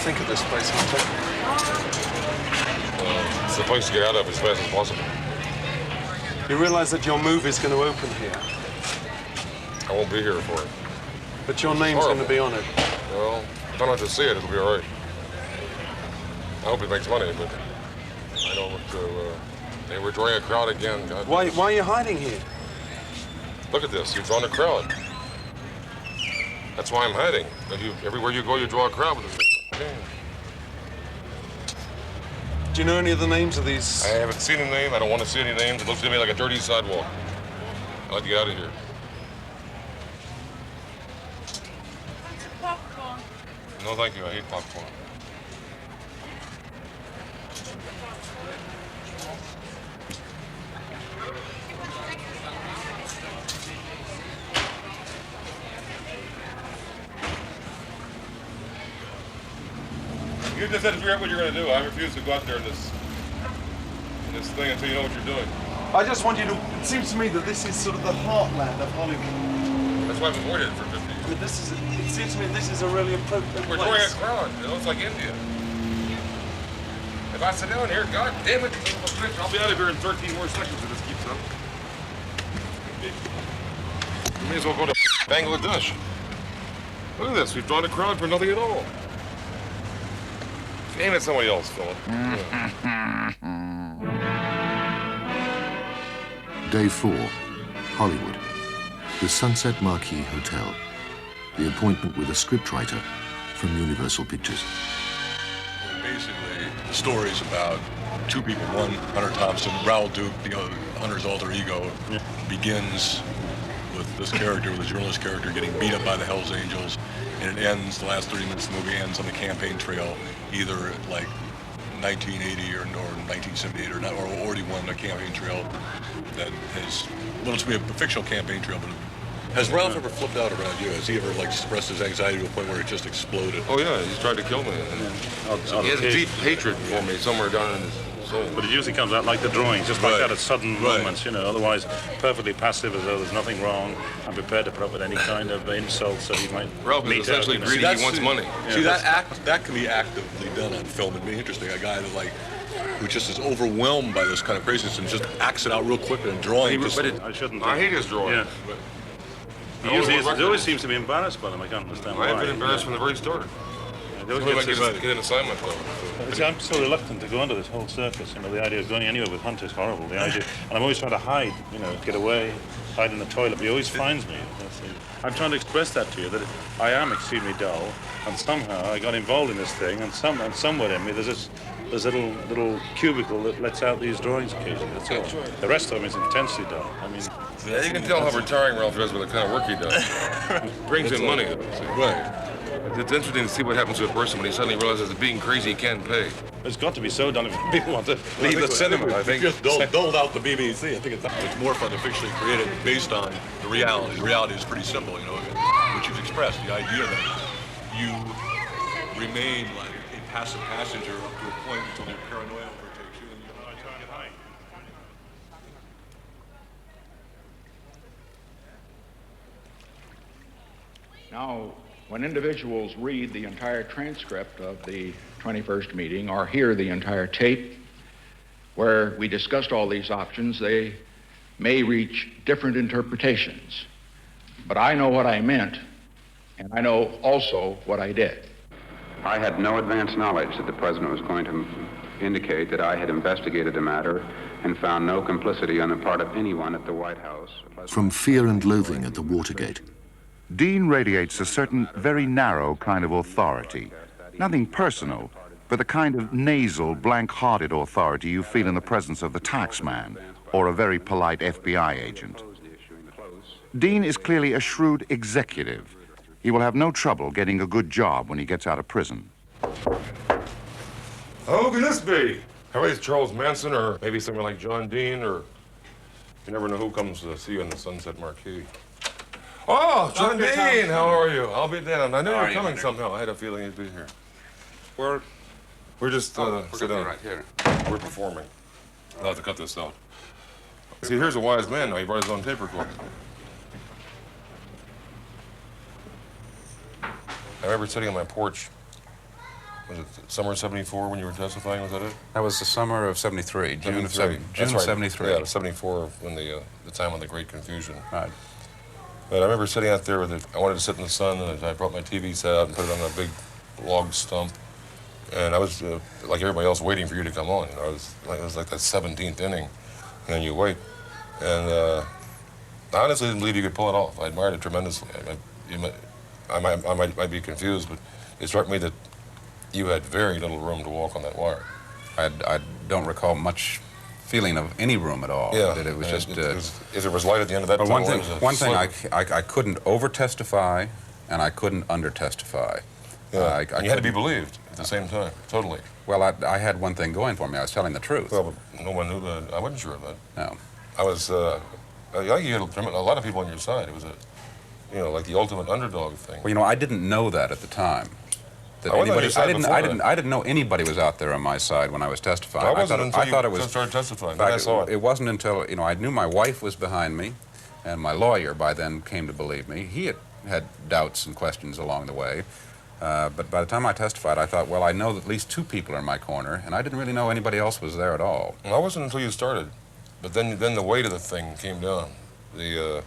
think of this place, Hunter? It's the place to get out of as fast as possible. You realize that your move is going to open here? I won't be here for it. But your name's going to be on it. Well, if I don't have to see it, it'll be all right. I hope it makes money, but I don't. Hey, we're drawing a crowd again. God. Why are you hiding here? Look at this. You've drawn a crowd. That's why I'm hiding. Everywhere you go, you draw a crowd with this. Do you know any of the names of these? I haven't seen a name. I don't want to see any names. It looks to me like a dirty sidewalk. I'd like to get out of here. Popcorn. No, thank you. I hate popcorn. You just had to figure out what you're going to do. I refuse to go out there in this thing until you know what you're doing. I just want you to... It seems to me that this is sort of the heartland of Hollywood. That's why I've avoided it for 50 years. I mean, it seems to me this is a really appropriate We're place. drawing a crowd. You know, it's like India. If I sit down here, God damn it, I'll be out of here in 13 more seconds if this keeps up. We may as well go to Bangladesh. Look at this. We've drawn a crowd for nothing at all. Aim at somebody else, Philip. Day 4, Hollywood. The Sunset Marquis Hotel. The appointment with a scriptwriter from Universal Pictures. Basically, the story's about two people. One, Hunter Thompson, Raoul Duke, Hunter's alter ego, begins with this character, with a journalist character, getting beat up by the Hells Angels, and it ends, the last 30 minutes of the movie ends on the campaign trail, either like 1980 or 1978 or 41, a campaign trail that has, well, it's going to be a fictional campaign trail, but has Ralph ever flipped out around you? Has he ever like expressed his anxiety to a point where it just exploded? Oh yeah, he's tried to kill me. He has a deep hatred for me somewhere down in his soul. But it usually comes out like the drawings, just like that at sudden moments, you know, otherwise perfectly passive as though there's nothing wrong. I'm prepared to put up with any kind of insult so he might Ralph is essentially out, greedy, he wants money. See, that can be actively done on film and be interesting. A guy that like, who just is overwhelmed by this kind of craziness and just acts it out real quickly and drawing. I shouldn't. I hate his drawing. Yeah. He always seems to be embarrassed by them. I can't understand why. I've been embarrassed from the very start. They always get an assignment, though. See, I'm so reluctant to go into this whole circus. You know, the idea of going anywhere with Hunter is horrible. The idea, and I'm always trying to hide, you know, get away, hide in the toilet. But he always finds me. I'm trying to express that to you, that I am extremely dull, and somehow I got involved in this thing, and somewhere in me there's a little cubicle that lets out these drawings occasionally. That's all. The rest of them is intensely dull. I mean, yeah, you can tell how retiring Ralph is with the kind of work he does. Brings in money. Right. It's interesting to see what happens to a person when he suddenly realizes that being crazy he can't pay. It's got to be so done if people want to leave the cinema, I think. Just doled out the BBC. I think it's more fun to fictionally create it based on the reality. The reality is pretty simple, you know, which you've expressed, the idea that you remain like a passive passenger up to a point until your paranoia overtakes you and you try to get high. Now, when individuals read the entire transcript of the 21st meeting or hear the entire tape where we discussed all these options, they may reach different interpretations. But I know what I meant, and I know also what I did. I had no advance knowledge that the president was going to indicate that I had investigated the matter and found no complicity on the part of anyone at the White House. From Fear and Loathing at the Watergate. Dean radiates a certain very narrow kind of authority. Nothing personal, but the kind of nasal, blank-hearted authority you feel in the presence of the taxman or a very polite FBI agent. Dean is clearly a shrewd executive. He will have no trouble getting a good job when he gets out of prison. Who can this be? Maybe it's Charles Manson, or maybe someone like John Dean, or you never know who comes to see you in the Sunset Marquis. Oh, John Dean, how are you? I'll be down. I knew you were coming somehow. I had a feeling you'd be here. We're just we're right here. We're performing. I'll have to cut this out. See, here's a wise man now. He brought his own tape recorder. I remember sitting on my porch was it summer of '74 when you were testifying? Was that it? That was the summer of '73, June of June June right. '73. Yeah, it was '74 when the time of the Great Confusion. Right. But I remember sitting out there with it. I wanted to sit in the sun, and I brought my TV set out and put it on a big log stump. And I was, like everybody else, waiting for you to come on. You know, it was like that 17th inning, and then you wait. And I honestly didn't believe you could pull it off. I admired it tremendously. I might be confused, but it struck me that you had very little room to walk on that wire. I don't recall much feeling of any room at all. Yeah, That it was just. If there was light at the end of that But tunnel, one thing I couldn't over-testify, and I couldn't under-testify. Yeah, and you had to be believed at the same time, totally. Well, I had one thing going for me. I was telling the truth. Well, but no one knew that. I wasn't sure of that. No. I was, I think you had a lot of people on your side. It was like the ultimate underdog thing. Well, I didn't know that at the time. That I wasn't on anybody, your side before I didn't know anybody was out there on my side when I was testifying. I wasn't until I thought you it was, started testifying. in fact, I saw it. It wasn't until, I knew my wife was behind me, and my lawyer by then came to believe me. He had doubts and questions along the way. But by the time I testified, I thought, well, I know that at least two people are in my corner, and I didn't really know anybody else was there at all. Well, I wasn't until you started. But then the weight of the thing came down. It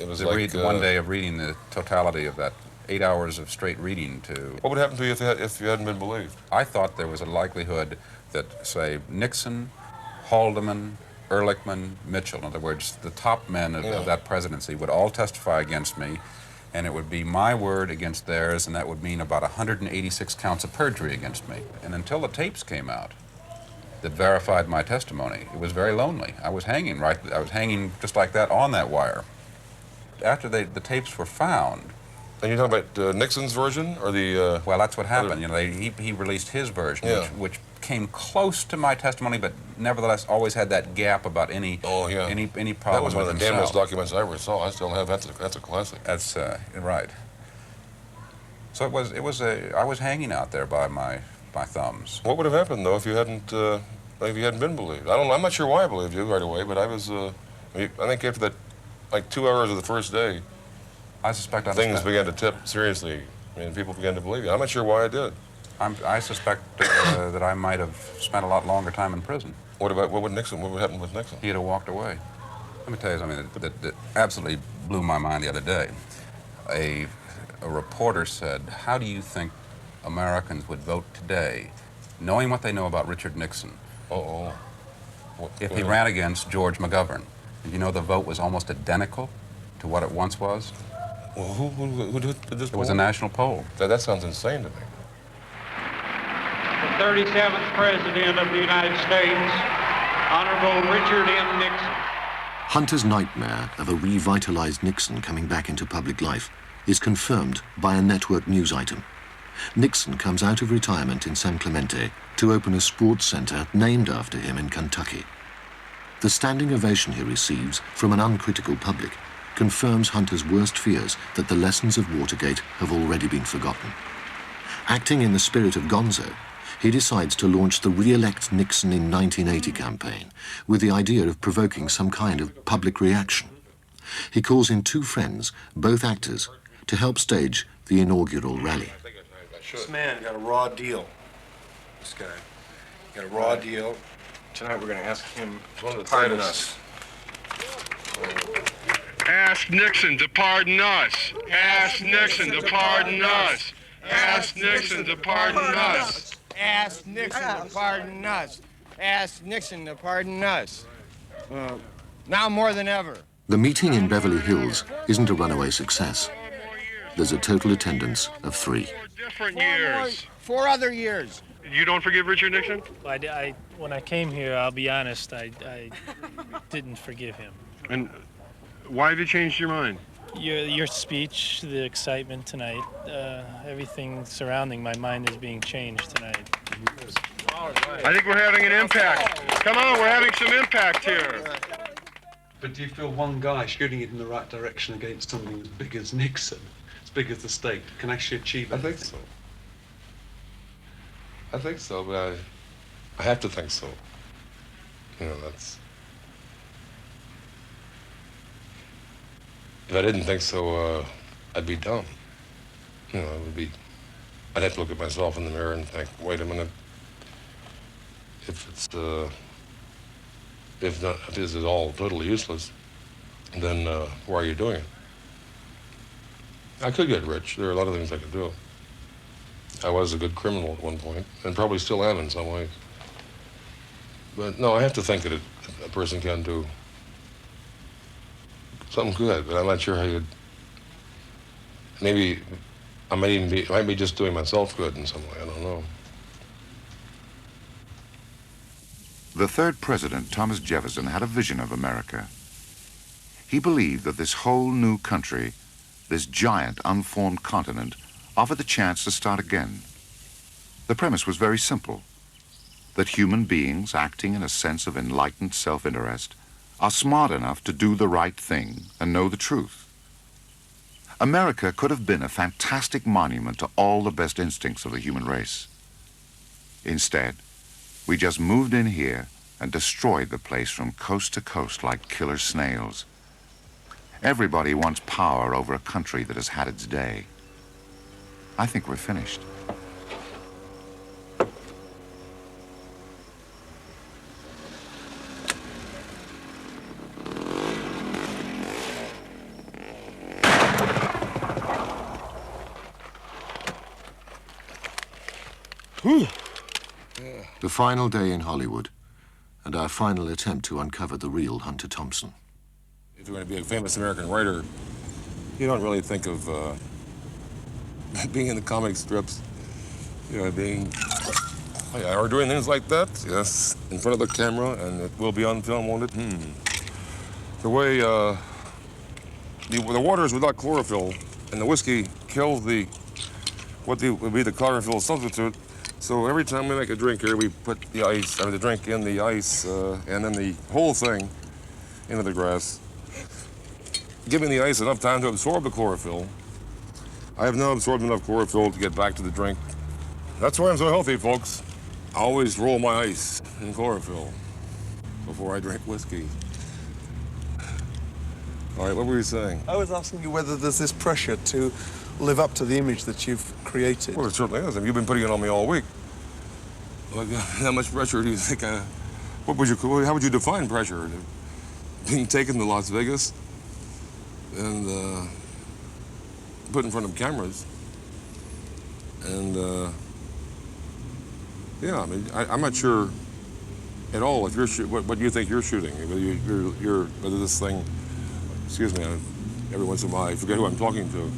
was like... one day of reading the totality of that 8 hours of straight reading to... What would happen to you if you hadn't been believed? I thought there was a likelihood that, say, Nixon, Haldeman, Ehrlichman, Mitchell, in other words, the top men of that presidency would all testify against me, and it would be my word against theirs, and that would mean about 186 counts of perjury against me. And until the tapes came out that verified my testimony, it was very lonely. I was hanging just like that on that wire. After the tapes were found... And you're talking about Nixon's version, or the... Well, that's what happened. He released his version, which came close to my testimony, but nevertheless always had that gap about any problem. That was one of the damnedest documents I ever saw. I still have. That's a classic. That's right. So I was hanging out there by my thumbs. What would have happened though if you hadn't been believed? I'm not sure why I believed you right away, but I was. I think after that, like 2 hours of the first day, I suspect things began to tip seriously. People began to believe you. I'm not sure why I did. I suspect that I might have spent a lot longer time in prison. What would happen with Nixon? He'd have walked away. Let me tell you something that absolutely blew my mind the other day. A reporter said, "How do you think Americans would vote today, knowing what they know about Richard Nixon, if he ran against George McGovern?" You know, the vote was almost identical to what it once was. Well, who did this poll? It was a national poll. That sounds insane to me. The 37th President of the United States, Honorable Richard M. Nixon. Hunter's nightmare of a revitalized Nixon coming back into public life is confirmed by a network news item. Nixon comes out of retirement in San Clemente to open a sports center named after him in Kentucky. The standing ovation he receives from an uncritical public confirms Hunter's worst fears that the lessons of Watergate have already been forgotten. Acting in the spirit of Gonzo, he decides to launch the Re-elect Nixon in 1980 campaign with the idea of provoking some kind of public reaction. He calls in two friends, both actors, to help stage the inaugural rally. This man got a raw deal. This guy got a raw deal. Tonight we're going to ask him to pardon us. Ask Nixon to pardon us. Ask Nixon to pardon us. Ask Nixon to pardon us. Ask Nixon to pardon us. Ask Nixon to pardon us. Now more than ever. The meeting in Beverly Hills isn't a runaway success. There's a total attendance of 3. Different years. 4 other years. You don't forgive Richard Nixon? When I came here, I'll be honest, I didn't forgive him. And why have you changed your mind? Your speech, the excitement tonight, everything surrounding my mind is being changed tonight. I think we're having an impact. Come on, we're having some impact here. But do you feel one guy shooting it in the right direction against something as big as Nixon, as big as the state, can actually achieve anything? I think so. I think so, but I have to think so. That's... If I didn't think so, I'd be dumb. It would be I'd have to look at myself in the mirror and think, wait a minute, if this is all totally useless, then why are you doing it? I could get rich. There are a lot of things I could do. I was a good criminal at one point, and probably still am in some ways. But no, I have to think that a person can do something good, but I'm not sure how you'd. Maybe I might be just doing myself good in some way. I don't know. The third president, Thomas Jefferson, had a vision of America. He believed that this whole new country, this giant unformed continent, offered the chance to start again. The premise was very simple, that human beings acting in a sense of enlightened self-interest are smart enough to do the right thing and know the truth. America could have been a fantastic monument to all the best instincts of the human race. Instead, we just moved in here and destroyed the place from coast to coast like killer snails. Everybody wants power over a country that has had its day. I think we're finished. The final day in Hollywood, and our final attempt to uncover the real Hunter Thompson. If you're going to be a famous American writer, you don't really think of being in the comic strips, you know, or doing things like that, yes, in front of the camera, and it will be on film, won't it? The way the water is without chlorophyll, and the whiskey kills what would be the chlorophyll substitute. So every time we make a drink here, we put the drink in the ice, and then the whole thing into the glass, giving the ice enough time to absorb the chlorophyll. I have now absorbed enough chlorophyll to get back to the drink. That's why I'm so healthy, folks. I always roll my ice in chlorophyll before I drink whiskey. All right, what were you saying? I was asking you whether there's this pressure to live up to the image that you've created. Well, it certainly is. You've been putting it on me all week. Like, how much pressure do you think how would you define pressure? Being taken to Las Vegas and put in front of cameras. And, yeah, I mean, I'm not sure at all if you're what you think you're shooting. Whether this thing, excuse me, every once in a while I forget who I'm talking to.